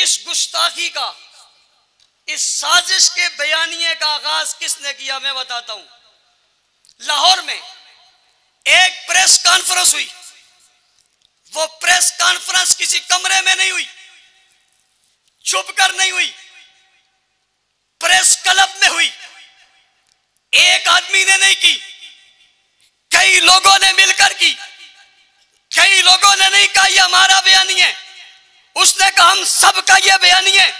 اس گستاخی کا، اس سازش کے بیانیے کا آغاز کس نے کیا میں بتاتا ہوں۔ لاہور میں ایک پریس کانفرنس ہوئی، وہ پریس کانفرنس کسی کمرے میں نہیں ہوئی، چھپ کر نہیں ہوئی، پریس کلب میں ہوئی۔ ایک آدمی نے نہیں کی، کئی لوگوں نے مل کر کی۔ کئی لوگوں نے نہیں کہا یہ ہمارا بیانی ہے، اس نے کہا ہم سب کا یہ بیانی ہے۔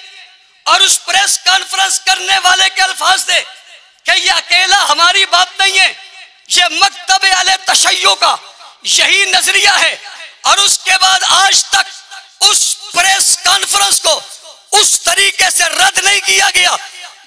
اور اس پریس کانفرنس کرنے والے کے الفاظ تھے کہ یہ اکیلا ہماری بات نہیں ہے، یہ مکتب اہل تشیع کا یہی نظریہ ہے۔ اور اس کے بعد آج تک اس پریس کانفرنس کو اس طریقے سے رد نہیں کیا گیا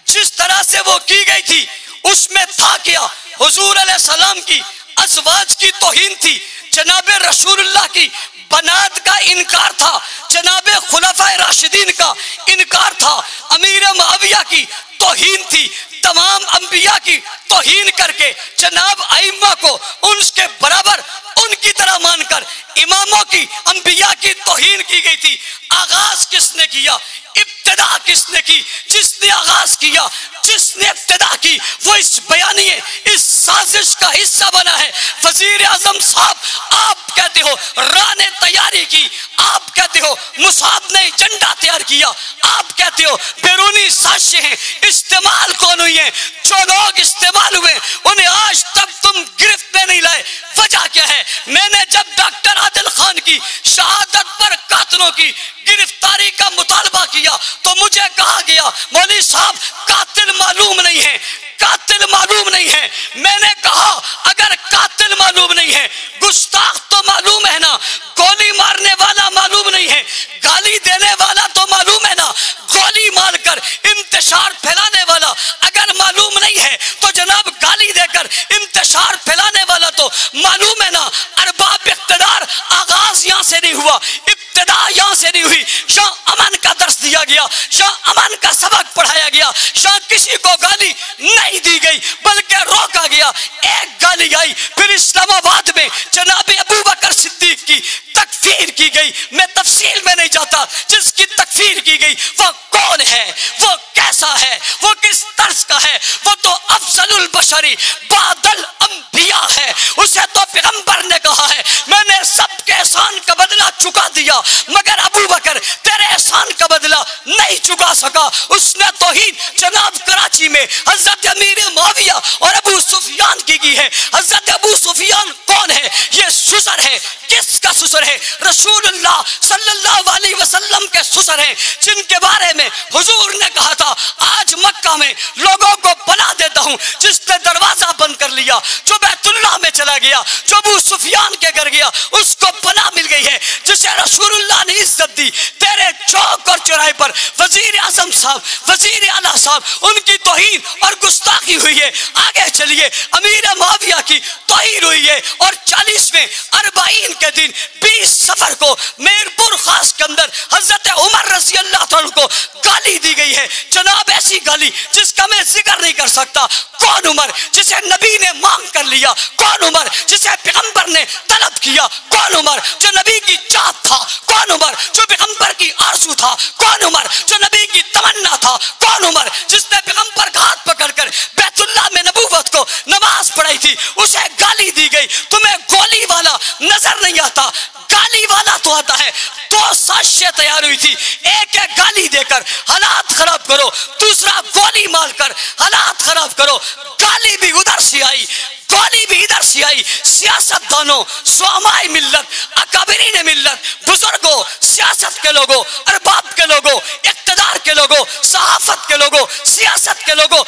جس طرح سے وہ کی گئی تھی۔ اس میں تھا کیا؟ حضور علیہ السلام کی ازواج کی توہین تھی، جناب رسول اللہ کی بنات کا انکار تھا، جناب خلفائے راشدین کا انکار تھا، امیر معاویہ کی توہین تھی، تمام انبیاء کی توہین کر کے جناب ائمہ کو ان کے برابر ان کی طرح مان کر اماموں کی انبیاء کی توہین کی گئی تھی۔ آغاز کس نے کیا؟ ابتدا کس نے کی؟ جس نے آغاز کیا، جس نے ابتدا کی، وہ اس بیانیے، اس سازش کا حصہ بنا ہے۔ وزیر اعظم صاحب آپ کہتے ہو راہ نے تیاری کی، آپ کہتے ہو مصعب نے ایجنڈا تیار کیا، آپ کہتے ہو بیرونی سازشیں ہیں، استعمال کون ہوئی ہیں؟ جو لوگ استعمال ہوئے انہیں آج تک تم گرفت میں نہیں لائے۔ وجہ کیا ہے؟ میں نے جب ڈاکٹر عادل خان کی شہادت پر قاتلوں کی گرفتاری کا مطالبہ کیا تو مجھے کہا گیا مولوی صاحب قاتل معلوم نہیں ہے، قاتل معلوم نہیں ہے۔ میں نے کہا اگر قاتل معلوم نہیں ہے، گستاخ تو معلوم ہے نا، گولی مارنے والا معلوم نہیں ہے، گالی دینے والا تو معلوم ہے نا، گولی مار کر انتشار پھیلانے والا اگر معلوم نہیں ہے تو جناب گالی دے کر انتشار پھیلانے والا تو معلوم ہے نا۔ ارباب اقتدار آغاز یہاں سے نہیں ہوا، ابتدا یہاں سے نہیں ہوئی۔ یہاں امن کا درس دیا گیا، یہاں امن کا سبق پڑھایا گیا، یہاں کسی کو گالی نہیں دی گئی بلکہ روکا گیا۔ ایک گالی آئی، پھر اسلام آباد میں جناب ابو بکر صدیق کی تکفیر کی گئی۔ میں تفصیل میں نہیں جاتا، جس کی تکفیر کی گئی وہ کون ہے، وہ کیسا ہے، وہ کس طرز کا ہے؟ وہ تو افضل البشری بعد الانبیاء ہے۔ اسے تو پیغمبر نے کہا ہے میں نے سب کے احسان کا بدلہ چکا دیا مگر ابو بکر تیرے احسان کا بدلہ نہیں چکا سکا۔ اس نے توہین جناب کراچی میں حضرت امیر معاویہ اور ابو سفیان کی ہے۔ حضرت ابو سفیان کون ہے؟ یہ سسر ہے۔ کس کا سسر ہے؟ رسول اللہ صلی اللہ علیہ وسلم کے سسر ہیں، جن کے بارے میں حضور نے کہا تھا آج مکہ میں لوگوں کو پناہ دیتا ہوں جس نے دروازہ بند کر لیا، جو بیت اللہ میں چلا گیا، جو ابو سفیان کے گھر گیا اس کو پناہ مل گئی ہے، جسے رسول اللہ نے عزت دی۔ تیرے چوک اور چوراہے پر وزیر اعظم صاحب، وزیر اعلیٰ صاحب، ان کی توہین اور گستاخی ہوئی ہے۔ آگے چلیے، امیر معاویہ کی توہین ہوئی ہے، اور 40ویں 40 کے دن 20 صفر کو میرپور خاص کے اندر حضرت عمر رضی اللہ عنہ کو گالی دی گئی ہے۔ جناب ایسی گالی جس کا میں ذکر نہیں کر سکتا۔ کون عمر جسے نبی نے مانگ کر لیا؟ کون عمر جسے پیغمبر نے طلب کیا؟ کون عمر جو نبی کی چاہت تھا؟ کون عمر جو پیغمبر کی آرزو تھا؟ کون عمر جو نبی کی تمنا تھا؟ کون عمر جس نے پیغمبر کا ہاتھ پکڑ کر بیت اللہ میں نبوت کو نماز پڑھائی تھی؟ اسے گالی دی گئی۔ تمہیں گولی والا نظر نہیں آتا، گالی والا تو آتا ہے۔ 2 سازشیں تیار ہوئی تھی، ایک گالی دے کر حالات خراب کرو، دوسرا گولی مار کر حالات خراب کرو۔ گالی بھی ادھر سے آئی، گولی بھی ادھر سے آئی۔ سیاست دانوں، سوامائے ملت، اکابرین ملت، بزرگوں، سیاست کے لوگوں، ارباب کے لوگوں، اقتدار کے لوگوں، صحافت کے لوگوں، سیاست کے لوگوں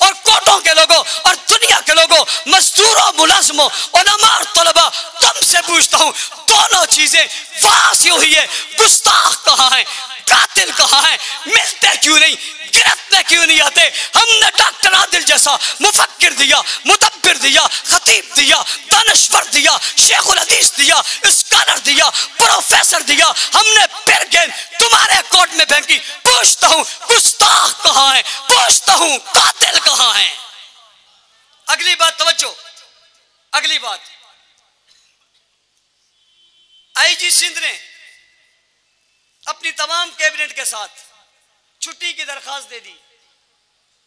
اور کوٹوں کے لوگوں اور دنیا کے لوگوں، مزدوروں، ملازموں، علماء اور طلباء، تم سے پوچھتا ہوں دونوں چیزیں وہاں سے ہوئی ہے۔ گستاخ کہاں ہے؟ قاتل کہاں ہے؟ ملتے کیوں نہیں؟ گرفت میں کیوں نہیں آتے؟ ہم نے ڈاکٹر عادل جیسا مفکر دیا، مدبر دیا، خطیب دیا، دانشور دیا، شیخ الحدیث دیا، اسکالر دیا، پروفیسر دیا، ہم نے پھر گیند تمہارے کوٹ میں پھینکی۔ پوچھتا ہوں گستاخ کہاں ہے؟ پوچھتا ہوں قاتل کہاں ہے؟ اگلی بات توجہ، اگلی بات، آئی جی سندھ نے اپنی تمام کیبنٹ کے ساتھ چھٹی کی درخواست دے دی.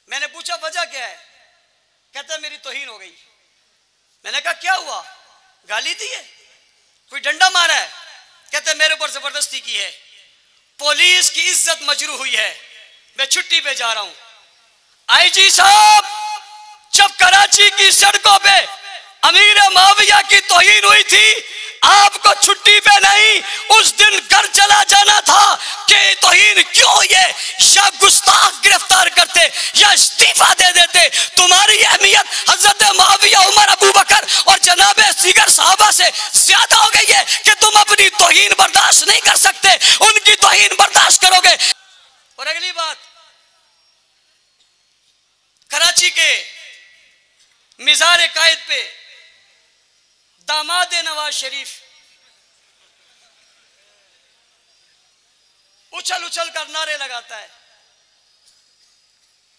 میں نے پوچھا وجہ کیا ہے؟ کہتا ہے میری توہین ہو گئی. میں نے کہا کیا ہوا؟ گالی دی ہے؟ کوئی ڈنڈا مارا ہے؟ کہتے میرے اوپر زبردستی کی ہے. پولیس کی عزت مجروح ہوئی ہے، میں چھٹی پہ جا رہا ہوں. آئی جی صاحب، جب کراچی کی سڑکوں پہ امیر معاویہ کی توہین ہوئی تھی، آپ کو چھٹی پہ نہیں اس دن گھر چلا جانا تھا کہ توہین کیوں ہوئی ہے، یا گستاخ گرفتار کرتے یا استعفیٰ دے دیتے. تمہاری اہمیت حضرت معاویہ، عمر، ابو بکر اور جناب دیگر صحابہ سے زیادہ ہو گئی ہے کہ تم اپنی توہین برداشت نہیں کر سکتے، ان کی توہین برداشت کرو گے. اور اگلی بات، کراچی کے مزار قائد پہ داماد نواز شریف اچھل اچھل کر نعرے لگاتا ہے.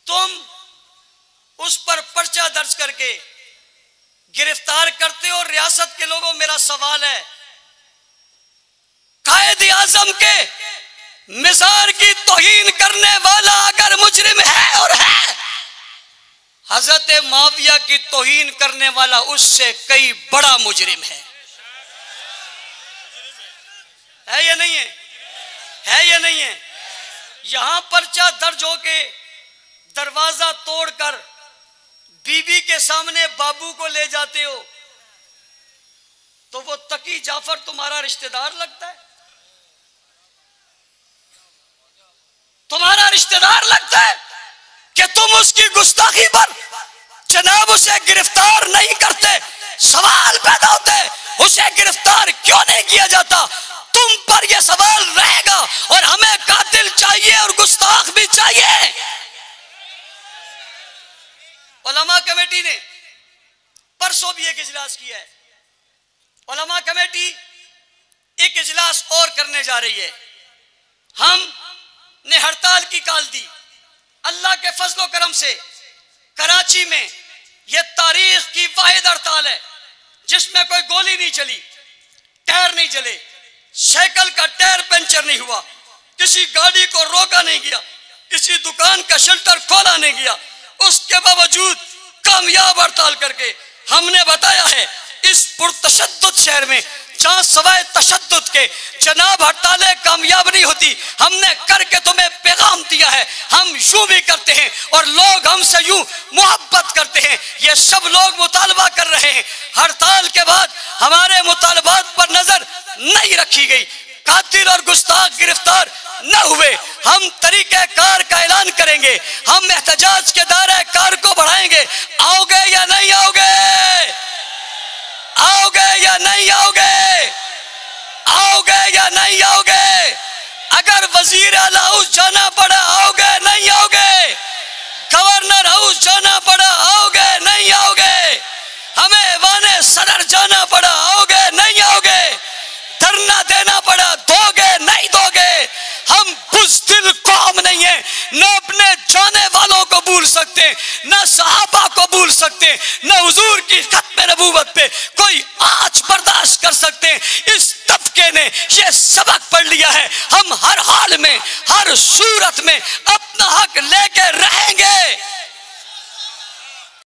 تم اس پر پرچہ درج کر کے گرفتار کرتے ہو. ریاست کے لوگوں، میرا سوال ہے، قائد اعظم کے مزار کی توہین کرنے والا اگر مجرم ہے اور ہے، حضرت معاویہ کی توہین کرنے والا اس سے کئی بڑا مجرم ہے یا نہیں ہے؟ ہے یا نہیں ہے؟ یہاں پرچہ درج ہو کے دروازہ توڑ کر بی بی کے سامنے بابو کو لے جاتے ہو تو وہ تقی جعفر تمہارا رشتہ دار لگتا ہے؟ تمہارا رشتہ دار لگتا ہے کہ تم اس کی گستاخی پر جناب اسے گرفتار نہیں کرتے؟ سوال پیدا ہوتے اسے گرفتار کیوں نہیں کیا جاتا؟ تم پر یہ سوال رہے گا، اور ہمیں قاتل چاہیے اور گستاخ بھی چاہیے. علماء کمیٹی نے پرسوں بھی ایک اجلاس کیا ہے. علماء کمیٹی ایک اجلاس اور کرنے جا رہی ہے. ہم نے ہڑتال کی کال دی. اللہ کے فضل و کرم سے کراچی میں یہ تاریخ کی واحد ہڑتال ہے جس میں کوئی گولی نہیں چلی، ٹائر نہیں جلے، سائیکل کا ٹائر پنچر نہیں ہوا، کسی گاڑی کو روکا نہیں گیا، کسی دکان کا شلٹر کھولا نہیں گیا. اس کے باوجود کامیاب ہڑتال کر کے ہم نے بتایا ہے اس پرتشدد شہر میں جہاں سوائے تشدد کے جناب ہڑتالیں کامیاب نہیں ہوتی، ہم نے کر کے تمہیں پیغام دیا ہے. ہم یوں بھی کرتے ہیں اور لوگ ہم سے یوں محبت کرتے ہیں. یہ سب لوگ مطالبہ کر رہے ہیں. ہڑتال کے بعد ہمارے مطالبات پر نظر نہیں رکھی گئی، قاتل اور گستاخ گرفتار نہ ہوئے. ہم طریقہ کار کا اعلان کریں گے، ہم احتجاج کے دائرہ کار کو بڑھائیں گے. آؤ گے یا نہیں آؤ گے؟ آؤ گے یا نہیں آؤ گے؟ آؤ گے یا نہیں آؤ گے؟ اگر وزیر اعلیٰ ہاؤس جانا پڑا آؤ گے نہیں آؤ گے؟ گورنر ہاؤس جانا پڑا آؤ گے نہیں آؤ گے؟ ہمیں ایوان صدر جانا پڑا آؤ گے نہیں آؤ گے؟ دھرنا دینا پڑا دو گے نہیں دو گے؟ ہم بزدل قوم نہیں ہیں، نہ اپنے جانے والوں کو بھول سکتے، نہ صحابہ کو بھول سکتے، نہ حضور کی ختم نبوت پہ کوئی آنچ برداشت کر سکتے. اس طبقے نے یہ سبق پڑھ لیا ہے، ہم ہر حال میں ہر صورت میں اپنا حق لے کے رہیں گے.